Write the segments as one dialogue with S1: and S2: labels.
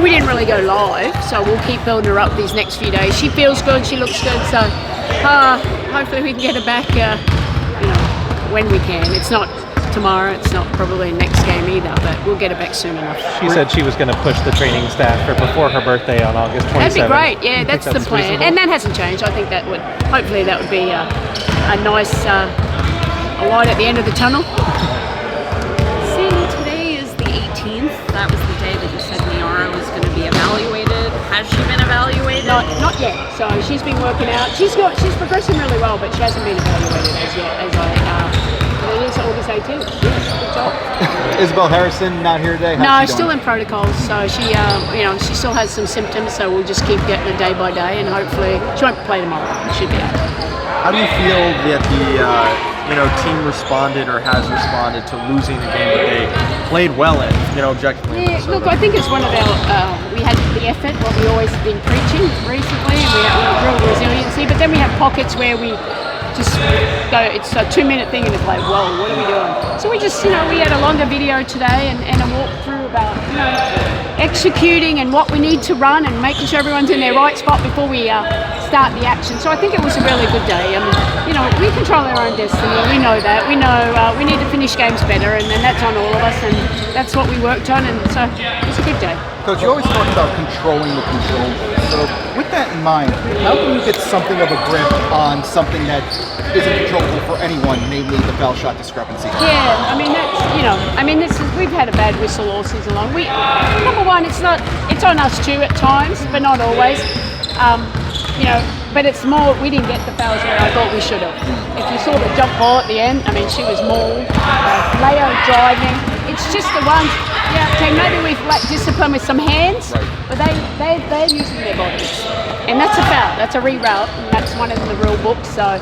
S1: we didn't really go live, so we'll keep building her up these next few days. She feels good, she looks good, so hopefully we can get her back, when we can. It's not tomorrow, it's not probably next game either, but we'll get her back soon enough.
S2: She said she was going to push the training staff for before her birthday on August 27th.
S1: That'd be great, yeah, that's the plan.
S2: Reasonable?
S1: And that hasn't changed. I think hopefully that would be a nice a light at the end of the tunnel.
S3: See, today is the 18th. That was the day that you said Niara was going to be evaluated. Has she been evaluated?
S1: Not yet. So she's been working out. She's progressing really well, but she hasn't been evaluated as yet. It is August 18th. Yes, good job.
S4: Isabel Harrison not here today?
S1: No, still in protocols. So she, she still has some symptoms. So we'll just keep getting it day by day, and hopefully she won't play tomorrow. She should be out.
S4: How do you feel that the team responded or has responded to losing a game that they played well in? Objectively.
S1: Yeah, look, I think it's one of our. We had the effort, what we always been preaching recently, and we have real resiliency. But then we have pockets where we just go. It's a 2-minute thing, and it's like, whoa, what are we doing? So we just, we had a longer video today and a walkthrough about executing and what we need to run and making sure everyone's in their right spot before we start the action. So I think it was a really good day. We control our own destiny. We know that. We know we need to finish games better, and that's on all of us, and that's what we worked on, and so it's a good day.
S5: Coach, you always talk about controlling the controllables. So with that in mind, how can you get something of a grip on something that isn't controllable for anyone, namely the foul shot discrepancy?
S1: Yeah, we've had a bad whistle all season long. Number one, it's on us too at times, but not always. But it's more, we didn't get the fouls where I thought we should have. If you saw the jump ball at the end, she was mauled. Leo driving. It's just the ones, okay, maybe we've lacked discipline with some hands, but they're using their bodies. And that's a foul, that's a reroute, and that's one of the rule books. So,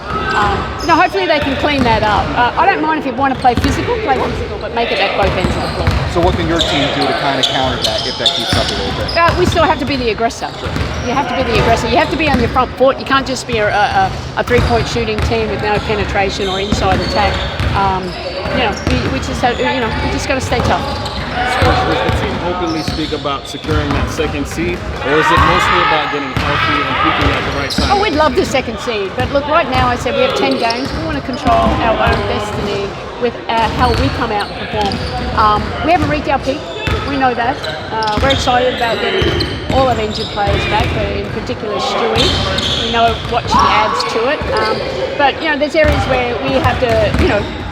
S1: hopefully they can clean that up. I don't mind if you want to play physical, but make it at both ends of the floor.
S5: So what can your team do to kind of counter that if that keeps up a little bit?
S1: We still have to be the aggressor. You have to be the aggressor. You have to be on your front foot. You can't just be a three-point shooting team with no penetration or inside attack. We just got to stay tough.
S6: Does the team openly speak about securing that second seed, or is it mostly about getting healthy and peaking at the right time?
S1: Oh, we'd love the second seed, but look, right now I said we have 10 games. We want to control our own destiny with how we come out and perform. We haven't reached our peak. We know that. We're excited about getting all of injured players back, but in particular Stewie. We know what she adds to it. But there's areas where we have to,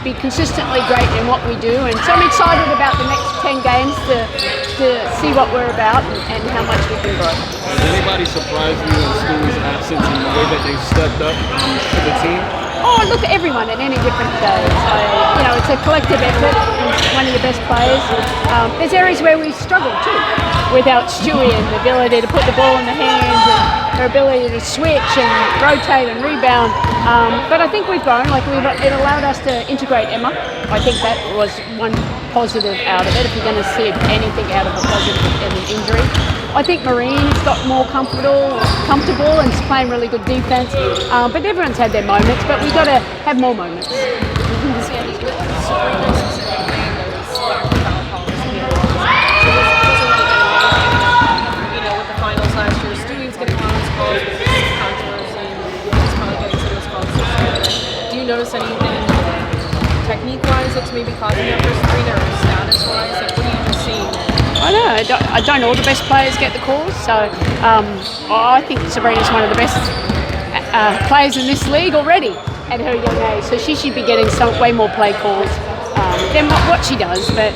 S1: be consistently great in what we do, and so I'm excited about the next 10 games to see what we're about and how much we can grow.
S6: Has anybody surprised you in Stewie's absence in the way that they've stepped up to the team?
S1: Oh, look at everyone at any different stage. It's a collective effort. He's one of the best players. There's areas where we struggle too, without Stewie and the ability to put the ball in the hands and her ability to switch and rotate and rebound. But I think we've grown. It allowed us to integrate Emma. I think that was one positive out of it. If you're going to see anything out of a positive in an injury. I think Marine's got more comfortable and is playing really good defense. But everyone's had their moments, but we've got to have more moments.
S3: Notice anything technique-wise that's maybe causing that first screen or status-wise? What are you just seeing?
S1: I don't know. All the best players get the calls, so I think Sabrina's one of the best players in this league already at her young age. So she should be getting way more play calls than what she does. But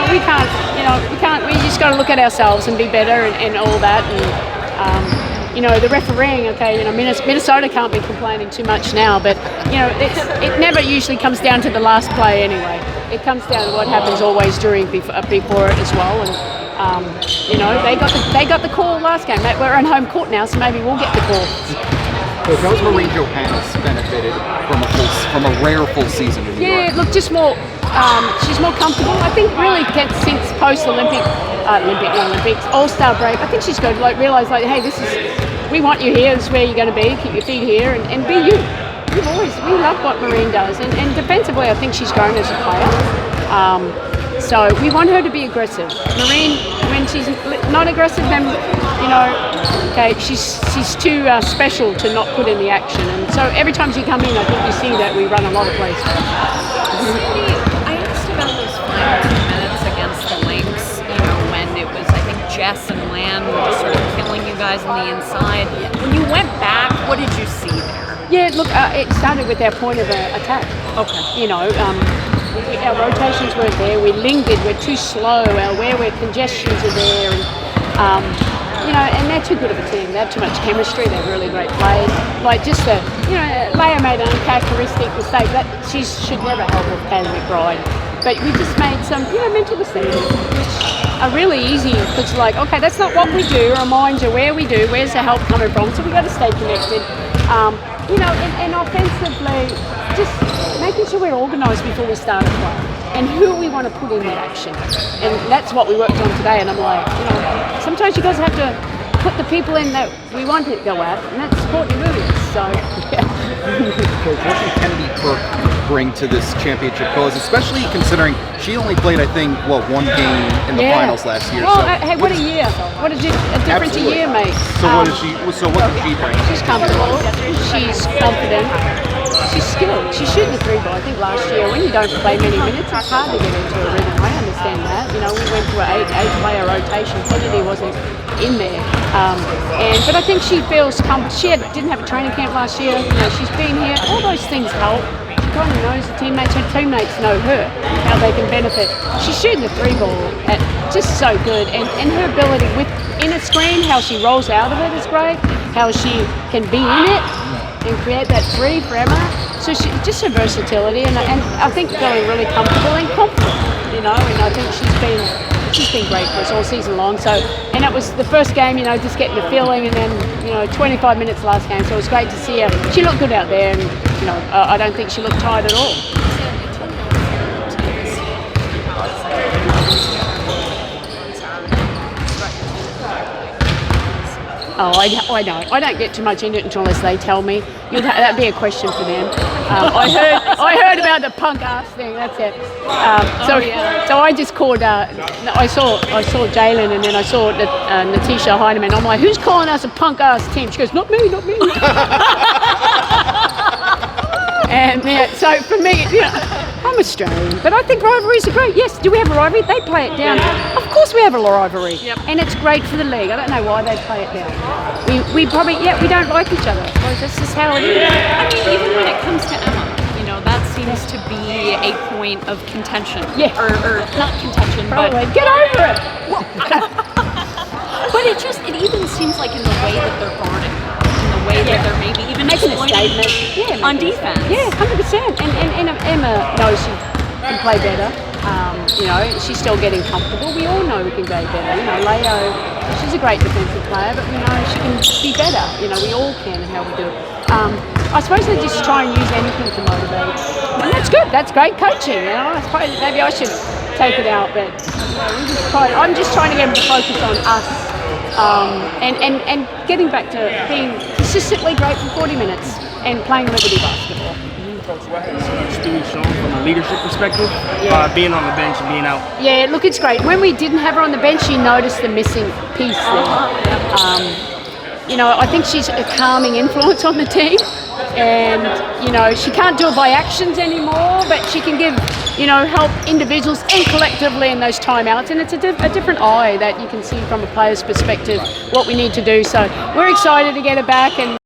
S1: we can't. We just got to look at ourselves and be better and all that. And the refereeing, Minnesota can't be complaining too much now, but it never usually comes down to the last play anyway. It comes down to what happens always before it as well. And they got the call last game. We're on home court now, so maybe we'll get the call.
S5: So how's Marine Johannes benefited from a rare full season in New York?
S1: Look, just more. She's more comfortable. I think really since post-Olympics, All-Star break, I think she's going to realise hey, we want you here. This is where you're going to be. Keep your feet here and be you. We love what Marine does, and defensively, I think she's grown as a player. So we want her to be aggressive. Marine, when she's not aggressive, then okay, she's too special to not put in the action. And so every time she come in, I think you see that we run a lot of plays.
S3: I asked about those final 2 minutes against the Lynx, when it was, I think, Jess and Lan were just sort of killing you guys on the inside. When you went back, what did you see there?
S1: Yeah, look, it started with our point of attack.
S3: Okay.
S1: Our rotations weren't there. We lingered. We're too slow. Where we're congestions are there, and they're too good of a team. They have too much chemistry. They have really great players. Like just Leia made an uncharacteristic mistake. That she should never help with Kaylee McBride. But we just made some, mental mistakes, which are really easy. Because okay, that's not what we do. Remind you where we do. Where's the help coming from? So we got to stay connected. And offensively, just making sure we're organised before we start a play, and who we want to put in that action. And that's what we worked on today. And I'm like, sometimes you guys have to put the people in that we want to go at, and that's Courtney Williams. So, yeah.
S5: Coach, what can Kennedy Burke bring to this championship cause, especially considering she only played, I think, one game in the finals last year.
S1: Well, hey, what a year! What a difference a year makes.
S5: So what does she? So what can she bring?
S1: She's comfortable. She's confident. She's skilled. She's shooting the 3 ball. I think last year, when you don't play many minutes, it's hard to get into a rhythm. I understand that. We went to an 8-player rotation. Kennedy wasn't in there. But I think she feels comfortable. She didn't have a training camp last year. She's been here. All those things help. She kind of knows the teammates. Her teammates know her, how they can benefit. She's shooting the 3 ball at just so good. And her ability in a screen, how she rolls out of it is great. How she can be in it and create that 3 for Emma. So just her versatility, and I think feeling really comfortable and confident, and I think she's been great for us all season long. So, and it was the first game, just getting the feeling, and then 25 minutes last game. So it was great to see her. She looked good out there, and I don't think she looked tired at all. Oh, I know. I don't get too much into it unless they tell me. That'd be a question for them. I heard about the punk ass thing. That's it. So I just called. I saw Jalen, and then I saw Natisha Heineman. I'm like, who's calling us a punk ass team? She goes, not me. And so for me, I'm Australian, but I think rivalries are great. Yes, do we have a rivalry? They play it down. Of course we have a rivalry. Yep. And it's great for the league. I don't know why they play it down. We probably, we don't like each other. That's just how it is.
S3: I mean, even when it comes to Emma, that seems to be a point of contention.
S1: Yeah.
S3: Or not contention,
S1: probably. But... Get over it!
S3: But it even seems like in the way that they're guarding her, in the way that they're maybe even
S1: making a statement
S3: on defense.
S1: Yeah, 100%. And Emma knows she can play better. She's still getting comfortable. We all know we can go better. Leo, she's a great defensive player, but we know she can be better. We all can, and how we do it. I suppose they just try and use anything to motivate, and that's good. That's great coaching. Maybe I should take it out, but I'm just trying to get them to focus on us, and getting back to being consistently great for 40 minutes and playing Liberty basketball.
S6: Coach, what has Stewie shown from a leadership perspective, being on the bench and being out? Yeah,
S1: look, it's great. When we didn't have her on the bench, you noticed the missing piece there. I think she's a calming influence on the team, and she can't do it by actions anymore, but she can give help individuals and collectively in those timeouts, and it's a different eye that you can see from a player's perspective what we need to do. So we're excited to get her back, and